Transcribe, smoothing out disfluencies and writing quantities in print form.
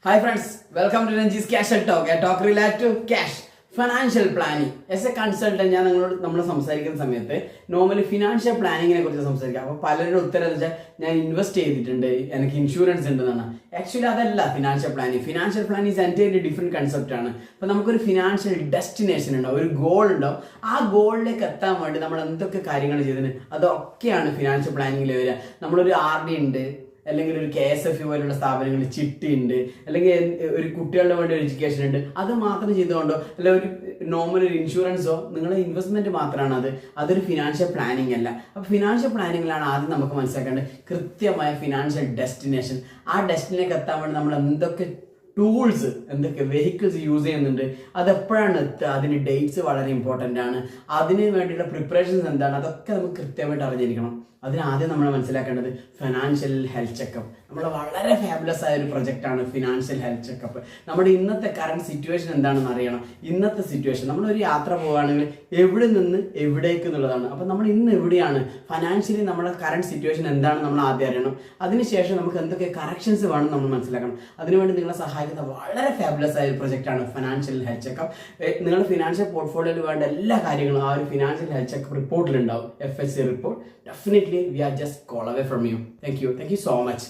Hi friends, welcome to Ranji's Casual Talk, a talk related to cash, financial planning. As a consultant, നമ്മൾ സംസാരിക്കുന്ന സമയത്ത് normally financial പ്ലാനിങ്ങിനെ കുറിച്ച് സംസാരിക്കാം. അപ്പോൾ പലരുടെ ഉത്തരം എന്ന് വെച്ചാൽ ഞാൻ ഇൻവെസ്റ്റ് ചെയ്തിട്ടുണ്ട്, എനിക്ക് ഇൻഷുറൻസ് ഉണ്ടെന്നാണ്. ആക്ച്വലി അതല്ല financial planning. Financial planning is entirely different concept ആണ്. അപ്പോൾ നമുക്കൊരു ഫിനാൻഷ്യൽ ഡെസ്റ്റിനേഷൻ ഉണ്ടാവും, ഒരു ഗോൾ ഉണ്ടാവും. ആ ഗോളിലേക്ക് എത്താൻ വേണ്ടി നമ്മൾ എന്തൊക്കെ കാര്യങ്ങൾ ചെയ്തിട്ടുണ്ട് അതൊക്കെയാണ് ഫിനാൻഷ്യൽ പ്ലാനിങ്ങിൽ വരിക. നമ്മളൊരു RD ഉണ്ട്, അല്ലെങ്കിൽ ഒരു KSF പോലുള്ള സ്ഥാപനങ്ങളിൽ ചിട്ടി ഉണ്ട്, അല്ലെങ്കിൽ ഒരു കുട്ടികളുടെ വേണ്ടി ഒരു എഡ്യൂക്കേഷൻ ഉണ്ട്. അത് മാത്രം ചെയ്തുകൊണ്ടോ അല്ല ഒരു നോർമൽ ഒരു ഇൻഷുറൻസോ നിങ്ങളുടെ ഇൻവെസ്റ്റ്മെന്റ് മാത്രമാണ് അതൊരു ഫിനാൻഷ്യൽ പ്ലാനിങ് അല്ല. അപ്പോൾ ഫിനാൻഷ്യൽ പ്ലാനിങ്ങിലാണ് ആദ്യം നമുക്ക് മനസ്സിലാക്കേണ്ടത് കൃത്യമായ ഫിനാൻഷ്യൽ ഡെസ്റ്റിനേഷൻ. ആ ഡെസ്റ്റിനേക്ക് എത്താൻ വേണ്ടി നമ്മൾ എന്തൊക്കെ ടൂൾസ്, എന്തൊക്കെ വെഹിക്കിൾസ് യൂസ് ചെയ്യുന്നുണ്ട്, അതെപ്പോഴാണ് എത്തുക, അതിന് ഡേറ്റ്സ് വളരെ ഇമ്പോർട്ടൻ്റ് ആണ്. അതിന് വേണ്ടിയുള്ള പ്രിപ്പറേഷൻസ് എന്താണ്, അതൊക്കെ നമുക്ക് കൃത്യമായിട്ട് അറിഞ്ഞിരിക്കണം. അതിനാദ്യം നമ്മൾ മനസ്സിലാക്കേണ്ടത് ഫിനാൻഷ്യൽ ഹെൽത്ത് ചെക്കപ്പ്. നമ്മൾ വളരെ ഫാബുലസ് ആയ ഒരു പ്രൊജക്റ്റാണ് ഫിനാൻഷ്യൽ ഹെൽത്ത് ചെക്കപ്പ്. നമ്മുടെ ഇന്നത്തെ കറണ്ട് സിറ്റുവേഷൻ എന്താണെന്ന് അറിയണം. ഇന്നത്തെ സിറ്റുവേഷൻ, നമ്മളൊരു യാത്ര പോവുകയാണെങ്കിൽ എവിടെ നിന്ന് എവിടേക്ക് എന്നുള്ളതാണ്. അപ്പോൾ നമ്മൾ ഇന്ന് എവിടെയാണ്, ഫിനാൻഷ്യലി നമ്മുടെ കറണ്ട് സിറ്റുവേഷൻ എന്താണെന്ന് നമ്മൾ ആദ്യം അറിയണം. അതിനുശേഷം നമുക്ക് എന്തൊക്കെ കറക്ഷൻസ് വേണം നമ്മൾ മനസ്സിലാക്കണം. അതിനുവേണ്ടി നിങ്ങളെ സഹായിക്കുന്ന വളരെ ഫാബുലസ് ആയ ഒരു പ്രൊജക്റ്റാണ് ഫിനാൻഷ്യൽ ഹെൽത്ത് ചെക്കപ്പ്. നിങ്ങളുടെ ഫിനാൻഷ്യൽ പോർട്ട്ഫോളിയോയിൽ വേണ്ട എല്ലാ കാര്യങ്ങളും ആ ഒരു ഫിനാൻഷ്യൽ ഹെൽത്ത് ചെക്കപ്പ് റിപ്പോർട്ടിലുണ്ടാവും. FHC report. Definitely we are just call away from you. Thank you so much.